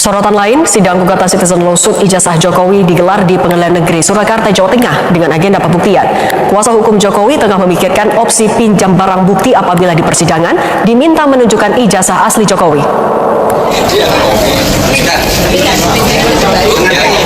Sorotan lain, sidang gugatan Citizen Lawsuit ijazah Jokowi digelar di Pengadilan Negeri Surakarta, Jawa Tengah dengan agenda pembuktian. Kuasa hukum Jokowi tengah memikirkan opsi pinjam barang bukti apabila di persidangan diminta menunjukkan ijazah asli Jokowi.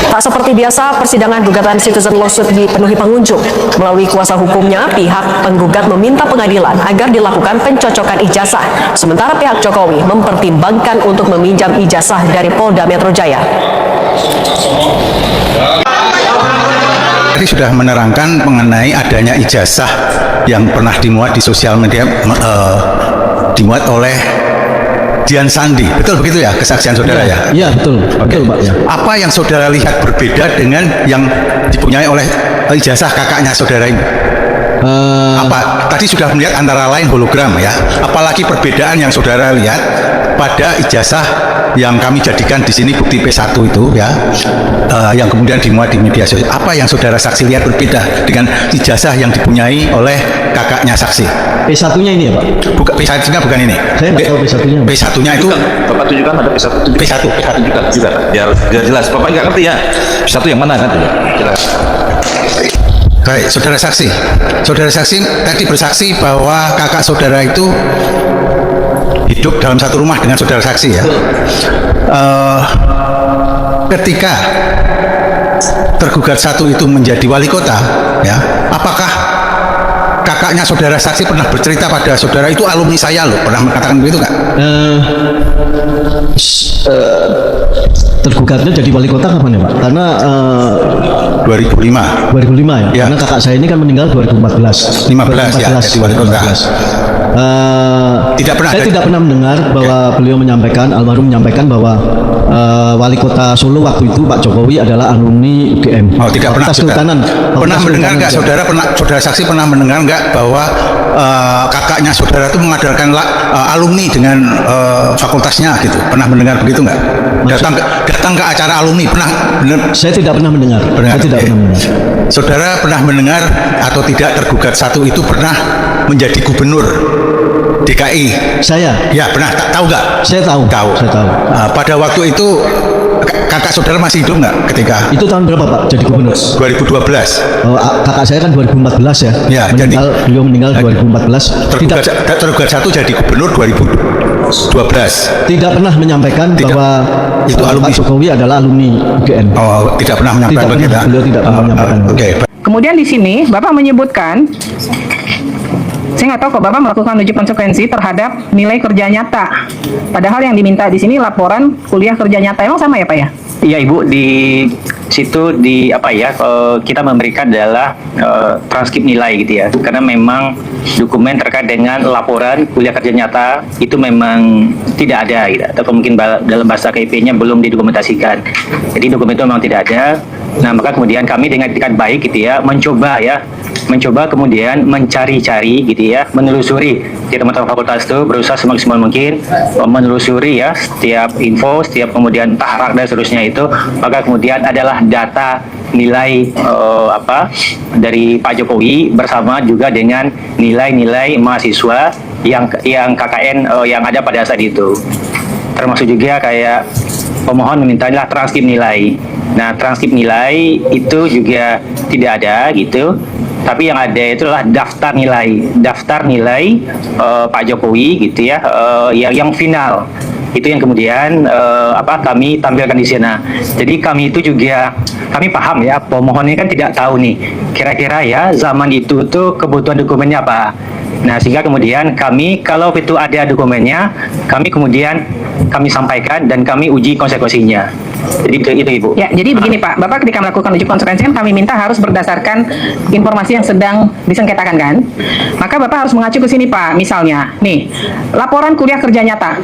Tak seperti biasa, persidangan gugatan Citizen Lawsuit dipenuhi pengunjung. Melalui kuasa hukumnya, pihak penggugat meminta pengadilan agar dilakukan pencocokan ijazah, sementara pihak Jokowi mempertimbangkan untuk meminjam ijazah dari Polda Metro Jaya. Tadi sudah menerangkan mengenai adanya ijazah yang pernah dimuat di sosial media, dimuat oleh Dian Sandi, betul begitu ya kesaksian saudara ya? Iya betul, betul Pak ya. Apa yang saudara lihat berbeda dengan yang dipunyai oleh ijazah kakaknya saudara ini? Apa tadi sudah melihat antara lain hologram ya? Apalagi perbedaan yang saudara lihat pada ijazah yang kami jadikan di sini bukti P1 itu ya, yang kemudian dimuat di media sosial. Apa yang saudara saksi lihat berbeda dengan ijazah yang dipunyai oleh kakaknya saksi? P1-nya ini ya Pak? Bukan, P1-nya bukan ini. Saya nggak tahu P1-nya. P1-nya itu Bapak tunjukkan ada P1 juga. Biar jelas. Bapak nggak ngerti ya. P1 yang mana kan? Jelas. Baik, saudara saksi tadi bersaksi bahwa kakak saudara itu hidup dalam satu rumah dengan saudara saksi ya. Ketika tergugat satu itu menjadi wali kota ya, apakah kakaknya saudara saksi pernah bercerita pada saudara itu alumni saya loh, pernah mengatakan begitu nggak? Tergugatnya jadi wali kota kapan ya Pak? Karena 2005 ya? Karena kakak saya ini kan meninggal 2014 ya, jadi wali kota. Saya tidak pernah mendengar bahwa beliau menyampaikan, almarhum menyampaikan bahwa wali kota Solo waktu itu Pak Jokowi adalah alumni UGM. Oh, tidak pernah. Pernah mendengar nggak saudara saksi pernah mendengar nggak bahwa kakaknya saudara itu mengadakan alumni dengan fakultasnya gitu? Pernah mendengar begitu nggak? Datang ke acara alumni pernah? Saya tidak pernah mendengar. Saudara pernah mendengar atau tidak tergugat satu itu pernah menjadi gubernur DKI? Saya? Ya pernah. Tahu nggak? Saya tahu. Saya tahu. Pada waktu itu kakak saudara masih hidup nggak ketika? Itu tahun berapa Pak jadi gubernur? 2012. Kakak saya kan 2014 ya. Ya, beliau meninggal 2014. Tergugat satu jadi gubernur 2012. Tidak pernah menyampaikan bahwa itu alumni Pak Jokowi adalah alumni UGM. Oh, tidak pernah menyampaikan begitu. Beliau tidak pernah menyampaikan. Oke. Kemudian di sini Bapak menyebutkan, saya nggak tahu kok Bapak melakukan uji konsekuensi terhadap nilai kerja nyata. Padahal yang diminta di sini laporan kuliah kerja nyata. Emang sama ya Pak ya? Iya Ibu, di situ kita memberikan adalah transkrip nilai gitu ya. Karena memang dokumen terkait dengan laporan kuliah kerja nyata itu memang tidak ada gitu. Atau mungkin dalam bahasa KIP-nya belum didokumentasikan. Jadi dokumen itu memang tidak ada. Nah, maka kemudian kami dengan baik gitu ya mencoba kemudian mencari-cari gitu ya, menelusuri di teman-teman fakultas itu berusaha semaksimal mungkin menelusuri ya setiap info, setiap kemudian tahrak dan seterusnya itu, maka kemudian adalah data nilai dari Pak Jokowi bersama juga dengan nilai-nilai mahasiswa yang KKN yang ada pada saat itu. Termasuk juga kayak pemohon memintanya transkrip nilai. Nah, transkrip nilai itu juga tidak ada gitu. Tapi yang ada itu adalah daftar nilai Pak Jokowi gitu ya, yang final. Itu yang kemudian kami tampilkan di sana. Jadi kami itu juga paham ya, pemohonnya kan tidak tahu nih kira-kira ya zaman itu tuh kebutuhan dokumennya apa. Nah, sehingga kemudian kami kalau itu ada dokumennya, kami sampaikan dan kami uji konsekuensinya. Jadi itu Ibu. Ya, jadi begini Pak, Bapak ketika melakukan uji konsekuensi kan kami minta harus berdasarkan informasi yang sedang disengketakan kan. Maka Bapak harus mengacu ke sini Pak. Misalnya, nih, laporan kuliah kerja nyata.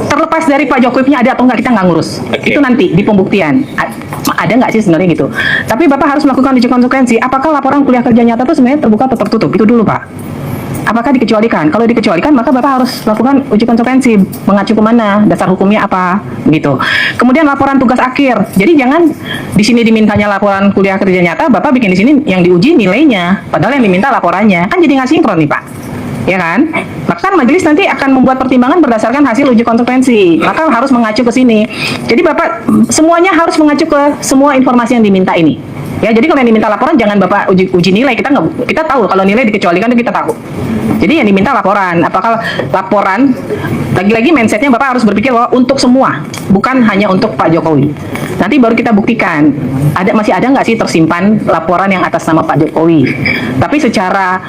Terlepas dari Pak Jokowi-nya ada atau enggak, kita nggak ngurus. Okay. Itu nanti di pembuktian. Ada nggak sih sebenarnya gitu. Tapi Bapak harus melakukan uji konsekuensi. Apakah laporan kuliah kerja nyata itu sebenarnya terbuka atau tertutup? Itu dulu Pak. Apakah dikecualikan? Kalau dikecualikan, maka Bapak harus lakukan uji konsekuensi, mengacu kemana, dasar hukumnya apa, gitu. Kemudian laporan tugas akhir. Jadi jangan di sini dimintanya laporan kuliah kerja nyata, Bapak bikin di sini yang diuji nilainya, padahal yang diminta laporannya. Kan jadi nggak sinkron nih Pak. ya kan? Maka majelis nanti akan membuat pertimbangan berdasarkan hasil uji konsekuensi. Maka harus mengacu ke sini. Jadi Bapak semuanya harus mengacu ke semua informasi yang diminta ini. Ya, jadi kalau yang diminta laporan jangan Bapak uji nilai, kita tahu kalau nilai dikecualikan itu kita tahu. Jadi yang diminta laporan, apakah laporan lagi-lagi mindsetnya Bapak harus berpikir bahwa untuk semua, bukan hanya untuk Pak Jokowi. Nanti baru kita buktikan masih ada nggak sih tersimpan laporan yang atas nama Pak Jokowi. Tapi secara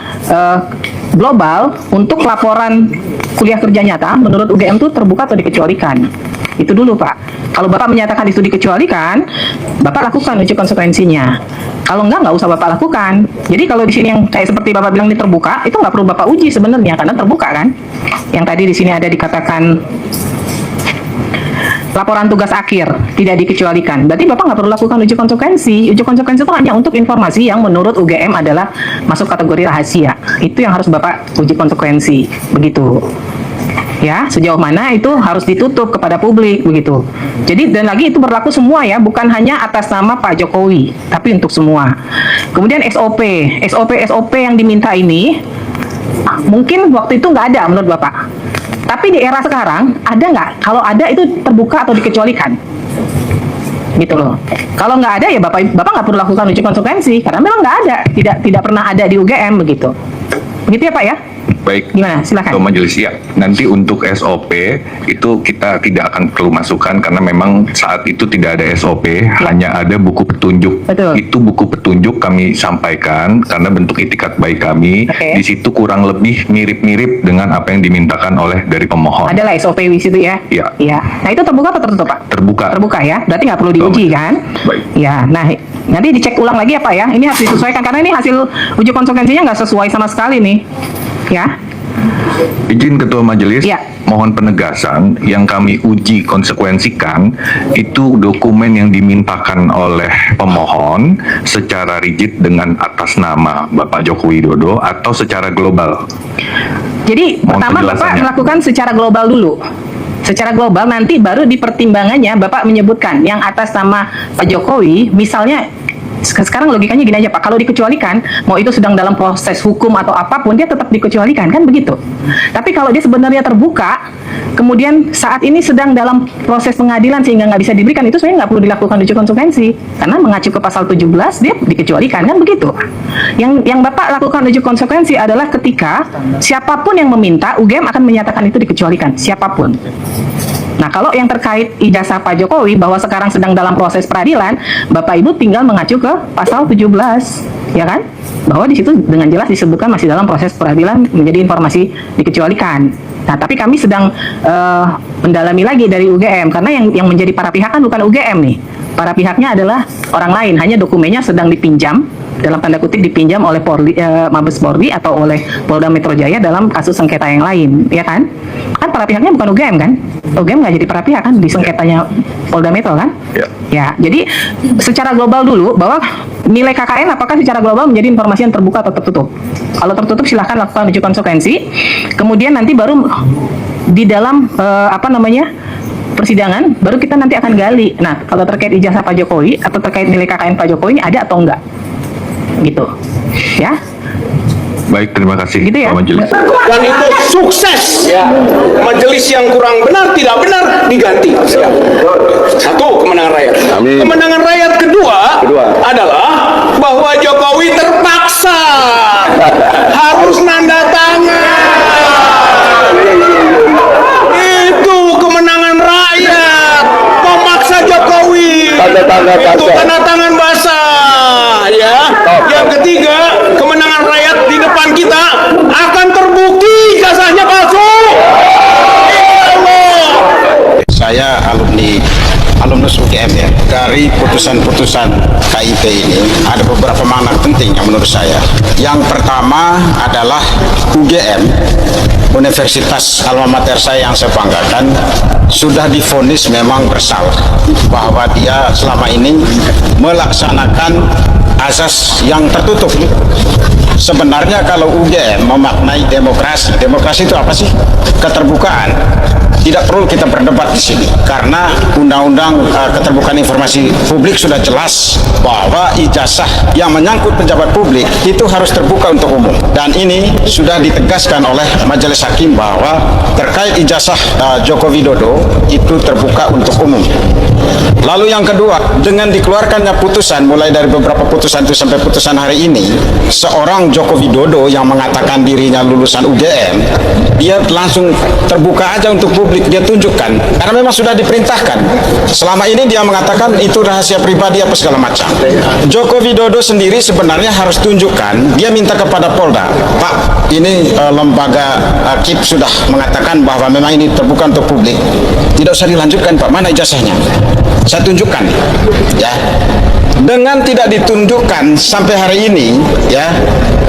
global untuk laporan kuliah kerja nyata menurut UGM itu terbuka atau dikecualikan. Itu dulu Pak. Kalau Bapak menyatakan itu dikecualikan, Bapak lakukan uji konsekuensinya. Kalau nggak usah Bapak lakukan. Jadi kalau di sini yang kayak seperti Bapak bilang ini terbuka, itu nggak perlu Bapak uji sebenarnya karena terbuka kan. Yang tadi di sini ada dikatakan laporan tugas akhir tidak dikecualikan. Berarti Bapak nggak perlu lakukan uji konsekuensi. Uji konsekuensi itu hanya untuk informasi yang menurut UGM adalah masuk kategori rahasia. Itu yang harus Bapak uji konsekuensi. Begitu. Ya, sejauh mana itu harus ditutup kepada publik begitu. Jadi dan lagi itu berlaku semua ya, bukan hanya atas nama Pak Jokowi, tapi untuk semua. Kemudian SOP yang diminta ini mungkin waktu itu nggak ada menurut Bapak. Tapi di era sekarang ada nggak? Kalau ada itu terbuka atau dikecualikan? Gitu loh. Kalau nggak ada ya Bapak nggak perlu lakukan uji konsekuensi karena memang nggak ada, tidak pernah ada di UGM begitu. Begitu ya Pak ya? Baik, gimana? Silakan. Ketua Majelis ya. Nanti untuk SOP itu kita tidak akan perlu masukkan karena memang saat itu tidak ada SOP, hanya ada buku petunjuk. Betul. Itu buku petunjuk kami sampaikan karena bentuk itikat baik kami. Oke. Di situ kurang lebih mirip-mirip dengan apa yang dimintakan oleh dari pemohon. Adalah SOP di situ ya? Iya. Iya. Nah itu terbuka atau tertutup Pak? Terbuka. Terbuka ya, berarti nggak perlu diuji kan? Baik. Ya, nah nanti dicek ulang lagi apa ya? Ini harus disesuaikan karena ini hasil uji konsekuensinya nggak sesuai sama sekali nih, ya. Izin Ketua Majelis, Ya. mohon penegasan yang kami uji konsekuensikan itu dokumen yang dimintakan oleh pemohon secara rigid dengan atas nama Bapak Joko Widodo atau secara global. Jadi Mohon pertama Bapak penjelasannya. melakukan secara global dulu. Secara global nanti baru di pertimbangannya Bapak menyebutkan yang atas nama Pak Jokowi, misalnya sekarang logikanya gini aja Pak, kalau dikecualikan, mau itu sedang dalam proses hukum atau apapun, dia tetap dikecualikan, kan begitu. Tapi kalau dia sebenarnya terbuka, kemudian saat ini sedang dalam proses pengadilan sehingga nggak bisa diberikan, itu sebenarnya nggak perlu dilakukan uji konsekuensi, karena mengacu ke pasal 17, dia dikecualikan, kan begitu. Yang Bapak lakukan uji konsekuensi adalah ketika siapapun yang meminta, UGM akan menyatakan itu dikecualikan, siapapun. Nah, kalau yang terkait ijazah Pak Jokowi bahwa sekarang sedang dalam proses peradilan, Bapak Ibu tinggal mengacu ke pasal 17, ya kan? Bahwa di situ dengan jelas disebutkan masih dalam proses peradilan menjadi informasi dikecualikan. Nah, tapi kami sedang mendalami lagi dari UGM karena yang menjadi para pihak kan bukan UGM nih. Para pihaknya adalah orang lain, hanya dokumennya sedang dipinjam dalam tanda kutip dipinjam oleh Mabes Polri atau oleh Polda Metro Jaya dalam kasus sengketa yang lain, ya kan? Kan para pihaknya bukan UGM kan? UGM nggak jadi para pihak kan di sengketanya Polda Metro kan? Ya. Ya, jadi secara global dulu bahwa nilai KKN apakah secara global menjadi informasi yang terbuka atau tertutup? Kalau tertutup silahkan lakukan uji konsekuensi. Kemudian nanti baru di dalam persidangan baru kita nanti akan gali. Nah, kalau terkait ijazah Pak Jokowi atau terkait nilai KKN Pak Jokowi ini ada atau enggak? Gitu. Ya. Baik, terima kasih Gitu ya. Ketua Majelis. Dan itu sukses. Majelis yang kurang benar, tidak benar diganti. Satu, kemenangan rakyat. Kemenangan rakyat kedua adalah bahwa Jokowi terpaksa harus nanda tangan. Itu kemenangan rakyat, memaksa Jokowi. Itu tanda tangan basah, ya. Yang ketiga, kemenangan rakyat di depan kita akan terbukti ijazahnya palsu. Saya alumnus UGM ya. Dari putusan-putusan KIP ini ada beberapa makna penting yang menurut saya. Yang pertama adalah UGM, Universitas alma mater saya yang saya banggakan, sudah divonis memang bersalah bahwa dia selama ini melaksanakan azas yang tertutup. Sebenarnya kalau UGM memaknai demokrasi itu apa sih? Keterbukaan. tidak perlu kita berdebat di sini karena Undang-Undang Keterbukaan Informasi Publik sudah jelas bahwa ijazah yang menyangkut pejabat publik itu harus terbuka untuk umum, dan ini sudah ditegaskan oleh Majelis Hakim bahwa terkait ijazah Joko Widodo itu terbuka untuk umum. Lalu yang kedua, dengan dikeluarkannya putusan mulai dari beberapa putusan itu sampai putusan hari ini, seorang Joko Widodo yang mengatakan dirinya lulusan UGM, dia langsung terbuka aja untuk publik, dia tunjukkan karena memang sudah diperintahkan. Selama ini dia mengatakan itu rahasia pribadi apa segala macam. Joko Widodo sendiri sebenarnya harus tunjukkan, dia minta kepada Polda, Pak, ini lembaga KIP sudah mengatakan bahwa memang ini terbuka untuk publik, tidak usah dilanjutkan Pak, mana ijazahnya, saya tunjukkan ya. Dengan tidak ditunjukkan sampai hari ini ya,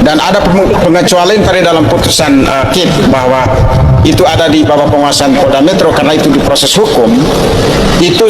dan ada pengecualian tadi dalam putusan KIP bahwa itu ada di bawah penguasaan Polda Metro karena itu diproses hukum, itu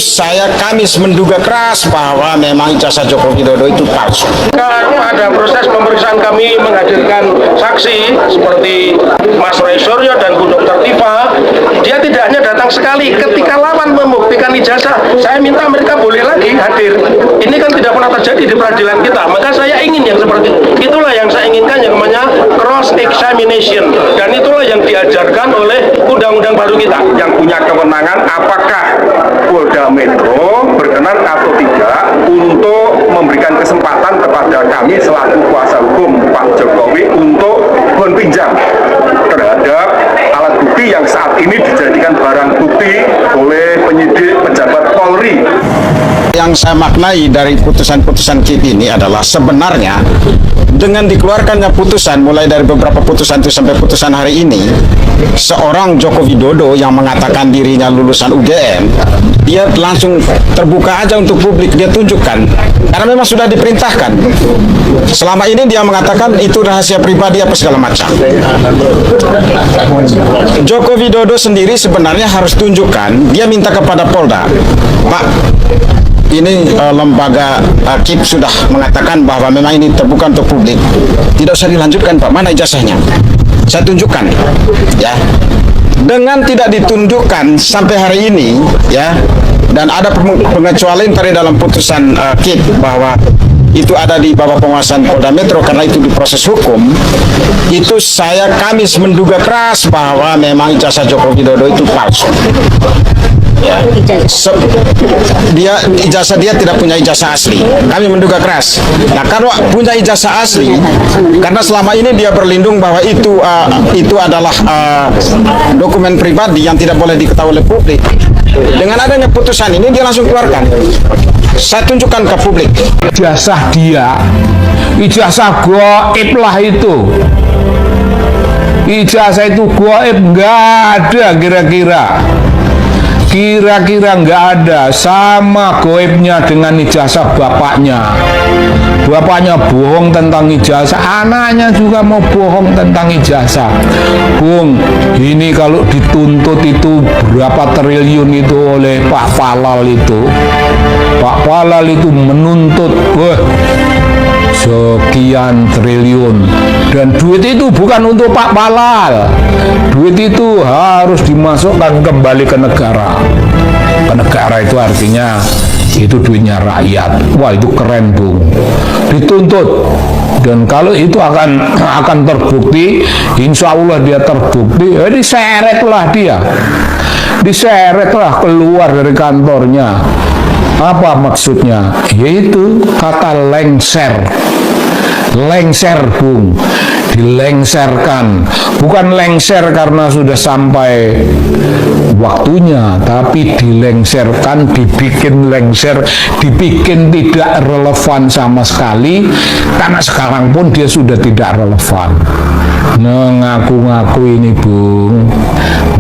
kami menduga keras bahwa memang ijazah Joko Widodo itu palsu. Kan ada proses pemeriksaan, kami menghadirkan saksi seperti Mas Roy Suryo dan Bu Dr. Tifa. Dia tidak hanya datang sekali, ketika lawan membuktikan ijazah, saya minta mereka boleh lagi hadir. Ini kan tidak pernah terjadi di peradilan kita, maka saya ingin yang seperti itulah yang saya inginkan, yang namanya cross examination, dan itulah yang diajarkan oleh undang-undang baru kita. Yang punya kewenangan apakah Polda Metro berkenan atau tidak untuk memberikan kesempatan kepada kami selaku kuasa hukum Pak Jokowi untuk pinjam terhadap alat bukti yang saat ini dijadikan barang bukti oleh penyidik pejabat Polri. Yang saya maknai dari putusan-putusan KIP ini adalah sebenarnya dengan dikeluarkannya putusan mulai dari beberapa putusan itu sampai putusan hari ini, seorang Joko Widodo yang mengatakan dirinya lulusan UGM, dia langsung terbuka aja untuk publik, dia tunjukkan karena memang sudah diperintahkan. Selama ini dia mengatakan itu rahasia pribadi apa segala macam. Joko Widodo sendiri sebenarnya harus tunjukkan, dia minta kepada Polda, Pak, ini lembaga KIP sudah mengatakan bahwa memang ini terbuka untuk publik, tidak usah dilanjutkan Pak, mana ijazahnya, saya tunjukkan ya. Dengan tidak ditunjukkan sampai hari ini ya, dan ada pengecualian tadi dalam putusan KIP bahwa itu ada di bawah penguasaan Polda Metro karena itu diproses hukum, itu kami menduga keras bahwa memang ijazah Joko Widodo itu palsu. Ya. Ijazah dia tidak punya ijazah asli. Kami menduga keras. Nah, kalau punya ijazah asli, karena selama ini dia berlindung bahwa itu adalah dokumen pribadi yang tidak boleh diketahui oleh publik. Dengan adanya putusan ini dia langsung keluarkan. Saya tunjukkan ke publik. Ijazah dia, ijazah gaib lah itu. Ijazah itu gaib, nggak ada kira-kira nggak ada, sama goibnya dengan ijazah bapaknya. Bapaknya bohong tentang ijazah, anaknya juga mau bohong tentang ijazah. Bung, ini kalau dituntut itu berapa triliun itu oleh Pak Falal itu. Pak Falal itu menuntut sekian triliun, dan duit itu bukan untuk Pak Falal, duit itu harus dimasukkan kembali ke negara. Ke negara itu artinya itu duitnya rakyat. Wah, itu keren Bung, dituntut. Dan kalau itu akan terbukti, insya Allah dia terbukti, diseretlah keluar dari kantornya. Apa maksudnya? Yaitu kata lengser, Bung, dilengserkan. Bukan lengser karena sudah sampai waktunya, tapi dilengserkan, dibikin lengser, dibikin tidak relevan sama sekali, karena sekarang pun dia sudah tidak relevan. Ngaku-ngaku ini Bung,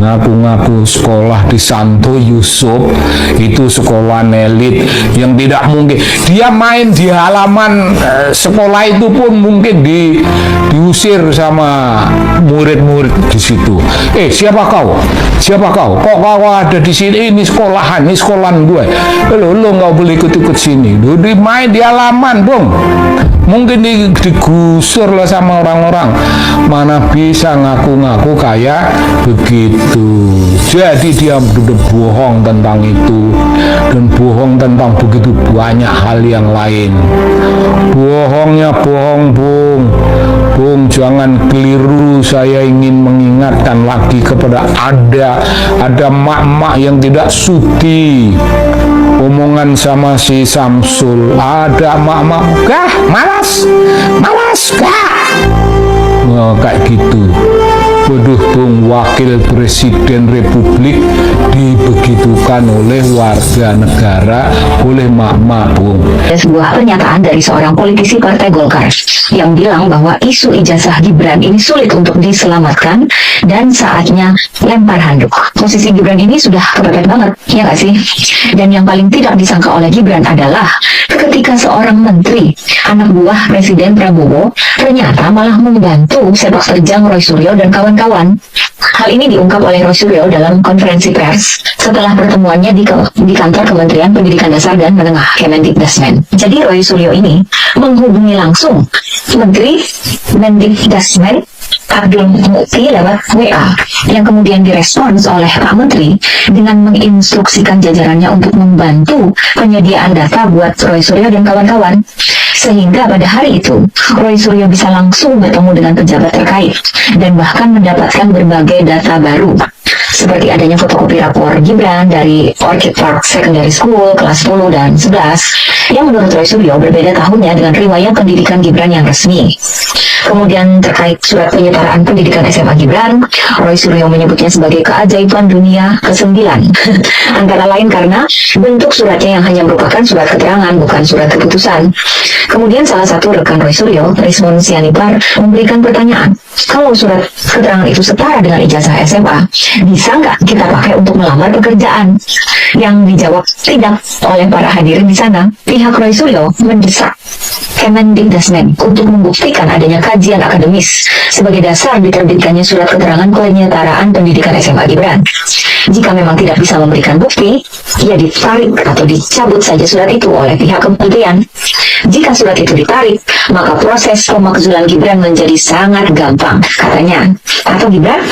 ngaku-ngaku sekolah di Santo Yusuf, itu sekolah elit yang tidak mungkin. Dia main di halaman sekolah itu pun mungkin diusir diusir sama murid-murid di situ. Siapa kau? Siapa kau? Kok kau ada di sini? Ini sekolahan gue. Lo nggak boleh ikut-ikut sini. Lo main di halaman, dong. Mungkin digusur lah sama orang-orang. Mana bisa ngaku-ngaku kayak begitu. Jadi dia bohong tentang itu dan bohong tentang begitu banyak hal yang lain. Bohongnya bohong, Bung, jangan keliru. Saya ingin mengingatkan lagi kepada ada mak-mak yang tidak sudi omongan sama si Samsul. Ada mak-mak, malas, kayak gitu. Bodoh, Bung, wakil presiden republik dibegitukan oleh warga negara, oleh mak-mak, Bung. Ada sebuah pernyataan dari seorang politisi Partai Golkar yang bilang bahwa isu ijazah Gibran ini sulit untuk diselamatkan dan saatnya lempar handuk. Posisi Gibran ini sudah kepepet banget, ya nggak sih? Dan yang paling tidak disangka oleh Gibran adalah ketika seorang menteri, anak buah Presiden Prabowo, ternyata malah membantu sepak terjang Roy Suryo dan kawan-kawan. Hal ini diungkap oleh Roy Suryo dalam konferensi pers setelah pertemuannya di kantor Kementerian Pendidikan Dasar dan Menengah Kemendikdasmen. Jadi Roy Suryo ini menghubungi langsung Menteri Mendikdasmen Abdul Mukti lewat WA yang kemudian direspons oleh Pak Menteri dengan menginstruksikan jajarannya untuk membantu penyediaan data buat Roy Suryo dan kawan-kawan. Sehingga pada hari itu, Roy Suryo bisa langsung bertemu dengan pejabat terkait dan bahkan mendapatkan berbagai data baru. Seperti adanya fotokopi rapor Gibran dari Orchid Park Secondary School kelas 10 dan 11 yang menurut Roy Suryo berbeda tahunnya dengan riwayat pendidikan Gibran yang resmi. Kemudian terkait surat penyetaraan pendidikan SMA Gibran, Roy Suryo menyebutnya sebagai keajaiban dunia ke-9. Antara lain karena bentuk suratnya yang hanya merupakan surat keterangan, bukan surat keputusan. Kemudian salah satu rekan Roy Suryo, Rismon Sianipar, memberikan pertanyaan, kalau surat keterangan itu setara dengan ijazah SMA, bisa nggak kita pakai untuk melamar pekerjaan? Yang dijawab tidak oleh para hadirin di sana. Pihak Roy Suryo mendesak Kemendikdasmen untuk membuktikan adanya kajian akademis sebagai dasar diterbitkannya surat keterangan penyetaraan pendidikan SMA Gibran. Jika memang tidak bisa memberikan bukti, ya ditarik atau dicabut saja surat itu oleh pihak kementerian. Jika surat itu ditarik, maka proses pemakzulan Gibran menjadi sangat gampang, katanya. Atau Gibran?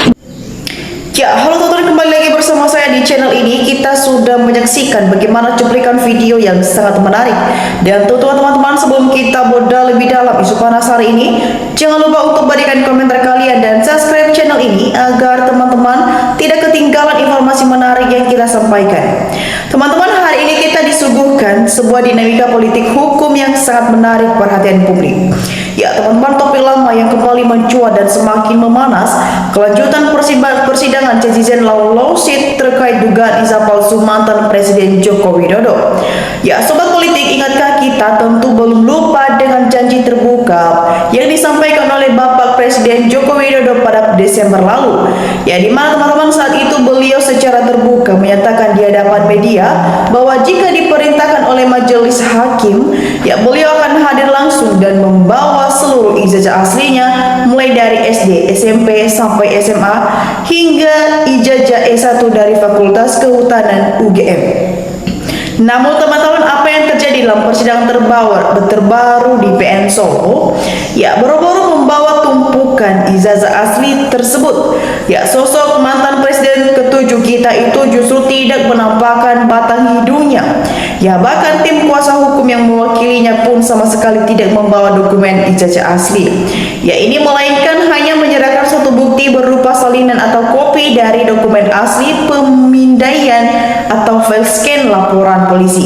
Ya, halo teman-teman, kembali lagi bersama saya di channel ini. Kita sudah menyaksikan bagaimana cuplikan video yang sangat menarik. Dan teman-teman, sebelum kita bedah lebih dalam isu panas hari ini, jangan lupa untuk berikan komentar kalian dan subscribe channel ini agar teman-teman tidak ketinggalan informasi menarik yang kita sampaikan. Teman-teman, hari ini kita disuguhkan sebuah dinamika politik hukum yang sangat menarik perhatian publik. Ya teman-teman, topik lama yang kembali mencuat dan semakin memanas, kelanjutan persidangan Citizen Law Lawsuit terkait dugaan isap palsu mantan Presiden Joko Widodo. Ya sobat politik, ingatkah kita tentu belum lupa dengan janji terbuka yang disampaikan oleh Bapak Presiden Joko Widodo pada Desember lalu. Ya di mana teman-teman saat itu beliau secara terbuka menyatakan di hadapan media bahwa jika diperintahkan oleh majelis hakim, ya beliau akan hadir langsung dan membawa seluruh ijazah aslinya mulai dari SD, SMP sampai SMA hingga ijazah S1 dari Fakultas Kehutanan UGM. Namun teman-teman, apa yang terjadi dalam persidangan terbaru di PN Solo? Ya, boro-boro membawa tumpukan ijazah asli tersebut. Ya, sosok mantan presiden ke-7 kita itu justru tidak menampakkan batang hidungnya. Ya, bahkan tim kuasa hukum yang mewakilinya pun sama sekali tidak membawa dokumen ijazah asli. Ya, ini melainkan hanya menyerahkan satu bukti berupa salinan atau kopi dari dokumen asli pemindaian atau file scan laporan polisi.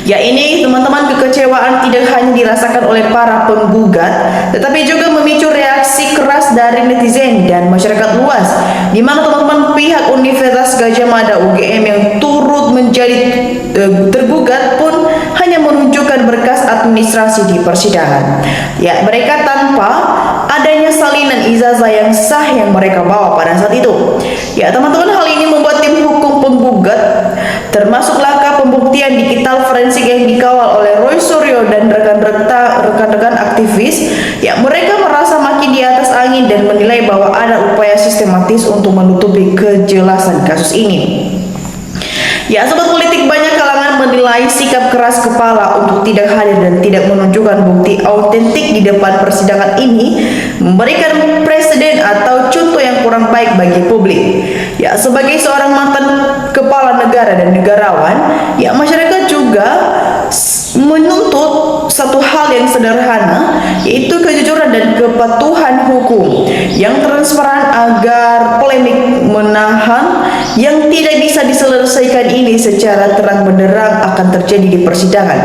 Ya ini teman-teman, kekecewaan tidak hanya dirasakan oleh para penggugat, tetapi juga memicu reaksi keras dari netizen dan masyarakat luas, di mana teman-teman pihak Universitas Gadjah Mada UGM yang turut menjadi tergugat pun hanya menunjukkan berkas administrasi di persidangan. Ya mereka tanpa adanya salinan ijazah yang sah yang mereka bawa pada saat itu. Ya teman-teman, hal ini membuat tim hukum penggugat termasuk langkah pembuktian digital forensik yang dikawal oleh Roy Suryo dan rekan-rekan aktivis, ya mereka merasa makin menilai bahwa ada upaya sistematis untuk menutupi kejelasan kasus ini. Ya, sobat politik, banyak kalangan menilai sikap keras kepala untuk tidak hadir dan tidak menunjukkan bukti autentik di depan persidangan ini memberikan presiden atau contoh yang kurang baik bagi publik. Ya, sebagai seorang mantan kepala negara dan negarawan, ya masyarakat juga menuntut satu hal yang sederhana, yaitu kejujuran dan kepatuhan hukum yang transparan agar polemik menahan yang tidak bisa diselesaikan ini secara terang benderang akan terjadi di persidangan.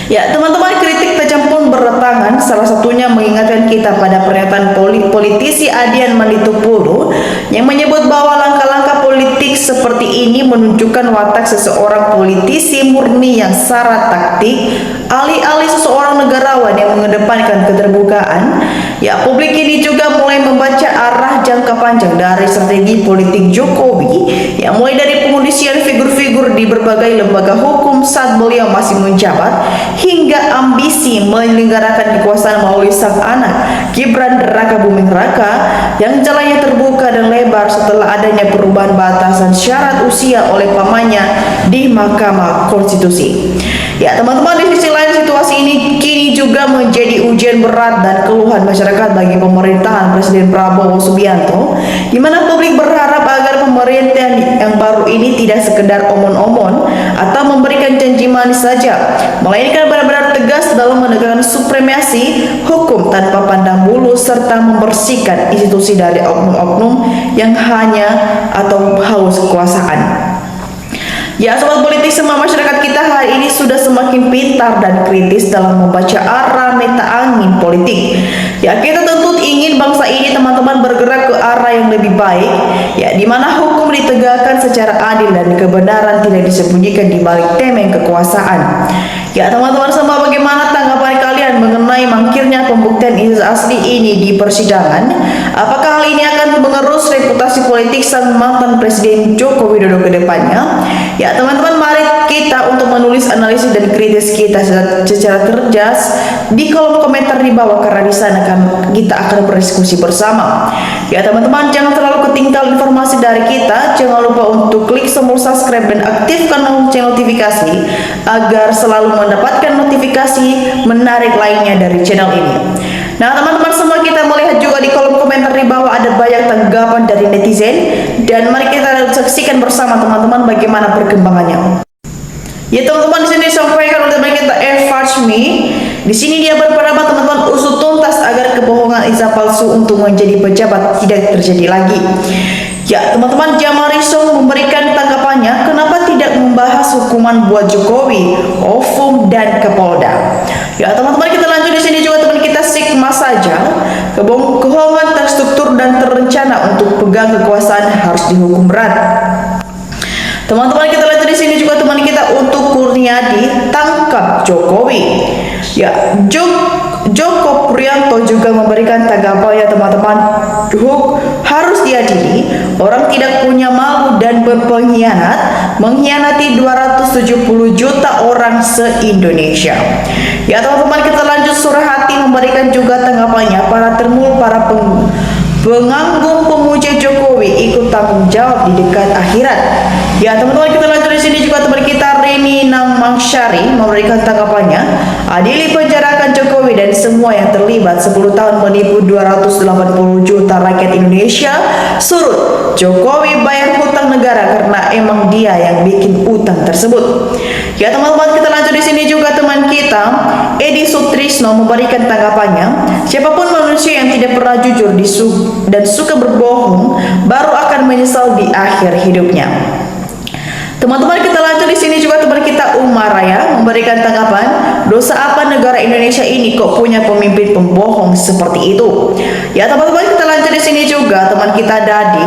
Ya, teman-teman, kritik tajam pun berdatangan, salah satunya mengingatkan kita pada pernyataan politisi Adian Manitupulu yang menyebut bahwa langkah-langkah politik seperti ini menunjukkan watak seseorang politisi murni yang syarat taktik, alih-alih seseorang negarawan yang mengedepankan keterbukaan. Ya, publik ini juga mulai membaca arah jangka panjang dari strategi politik Jokowi yang mulai dari pengundisian figur-figur di berbagai lembaga hukum saat beliau masih menjabat, hingga ambisi menyelenggarakan kekuasaan melalui sang anak Gibran Raka Buming Raka yang jalannya terbuka dan lebar setelah adanya perubahan batasan syarat usia oleh pamannya di Mahkamah Konstitusi. Ya, teman-teman, di sisi lain situasi ini kini juga menjadi ujian berat dan keluhan masyarakat bagi pemerintahan Presiden Prabowo Subianto, di mana publik berharap agar pemerintahan yang baru ini tidak sekedar omon-omon atau memberikan janji manis saja, melainkan benar-benar tegas dalam menegakkan supremasi hukum tanpa pandang bulu serta membersihkan institusi dari oknum-oknum yang hanya atau haus kekuasaan. Ya, sobat politik, semua masyarakat kita hari ini sudah semakin pintar dan kritis dalam membaca arah meta angin politik. Ya, kita tentu ingin bangsa ini, teman-teman, bergerak ke arah yang lebih baik, ya, di mana hukum ditegakkan secara adil dan kebenaran tidak disembunyikan di balik temeng kekuasaan. Ya, teman-teman semua, bagaimana tanggapan kalian mengenai mangkirnya pembuktian ijazah asli ini di persidangan? Apakah hal ini akan mengerus reputasi politik sang mantan Presiden Joko Widodo ke depannya? Ya, teman-teman, mari kita untuk menulis analisis dan kritis kita secara cerdas di kolom komentar di bawah, karena di sana kita akan berdiskusi bersama. Ya, teman-teman, jangan terlalu ketinggalan informasi dari kita. Jangan lupa untuk klik tombol subscribe dan aktifkan lonceng notifikasi agar selalu mendapatkan notifikasi menarik lainnya dari channel ini. Nah, teman-teman semua, kita melihat juga di kolom komentar di bawah ada banyak tanggapan dari netizen, dan mari kita saksikan bersama, teman-teman, bagaimana perkembangannya. Ya, teman-teman, di sini disampaikan oleh teman kita Fatsmi. Di sini dia berpendapat, teman-teman, usut tuntas agar kebohongan ijazah palsu untuk menjadi pejabat tidak terjadi lagi. Ya, teman-teman, Jamarisong memberikan tanggapannya, kenapa tidak membahas hukuman buat Jokowi, Ofum, dan Kapolda. Ya, teman-teman, kita lanjut di sini juga teman kita Sigma saja. Kebohongan terstruktur dan terencana untuk pegang kekuasaan harus dihukum berat. Teman-teman, kita lanjut di sini juga teman kita untuk Kurniadi, tangkap Jokowi. Ya, Joko Prianto juga memberikan tanggapannya, teman-teman, harus diadili, orang tidak punya malu dan berpengkhianat, mengkhianati 270 juta orang se-Indonesia. Ya, teman-teman, kita lanjut. Surahati memberikan juga tanggapannya, para penganggung pemuja Jokowi ikut tanggung jawab di dekat akhirat. Ya, teman-teman, kita lanjut di sini juga teman kita Reni Nangmangsyari memberikan tanggapannya, adili penjarakan Jokowi dan semua yang terlibat 10 tahun menipu 280 juta rakyat Indonesia, surut Jokowi bayar hutang negara karena emang dia yang bikin utang tersebut. Ya, teman-teman, kita lanjut di sini juga teman kita Edi Sutrisno memberikan tanggapannya, siapapun manusia yang tidak pernah jujur dan suka berbohong baru akan menyesal di akhir hidupnya. Teman-teman, kita lanjut di sini juga teman kita Umar Raya memberikan tanggapan, dosa apa negara Indonesia ini kok punya pemimpin pembohong seperti itu. Ya, teman-teman, kita lanjut di sini juga teman kita Dadi.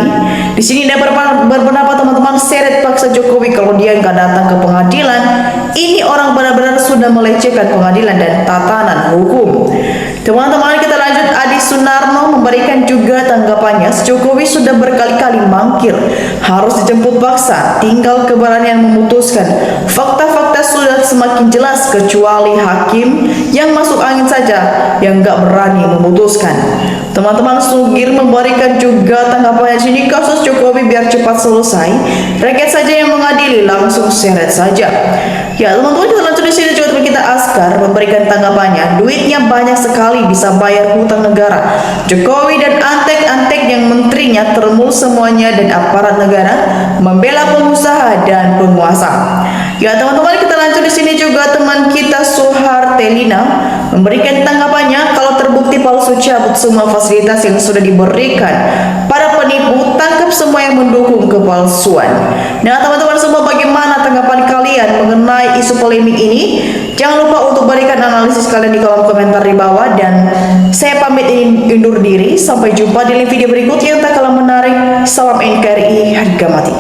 Di sini dia berpendapat, teman-teman, seret paksa Jokowi kalau dia nggak datang ke pengadilan. Ini orang benar-benar sudah melecehkan pengadilan dan tatanan hukum. Teman-teman, kita lanjut. Adi Sunarno memberikan juga tanggapannya, Jokowi sudah berkali-kali mangkir, harus dijemput paksa, tinggal keberanian memutuskan. Fakta-fakta sudah semakin jelas kecuali hakim yang masuk angin saja yang gak berani memutuskan. Teman-teman Sugir memberikan juga tanggapannya sini, kasus Jokowi biar cepat selesai, rakyat saja yang mengadili, langsung seret saja. Ya teman-teman, kita lanjut di sini juga teman kita Askar memberikan tanggapannya, duitnya banyak sekali bisa bayar hutang negara. Jokowi dan antek-antek yang menterinya termul semuanya dan aparat negara membela pengusaha dan penguasa. Ya teman-teman, kita lanjut di sini juga teman kita Suhar Telina memberikan tanggapannya, kalau terbukti palsu cabut semua fasilitas yang sudah diberikan para penipu, tangkap semua yang mendukung kepalsuan. Nah teman-teman semua, bagaimana tanggapan kalian mengenai isu polemik ini? Jangan lupa untuk berikan analisis kalian di kolom komentar di bawah, dan saya pamit undur diri, sampai jumpa di video berikutnya yang tak kalah menarik. Salam NKRI, harga mati.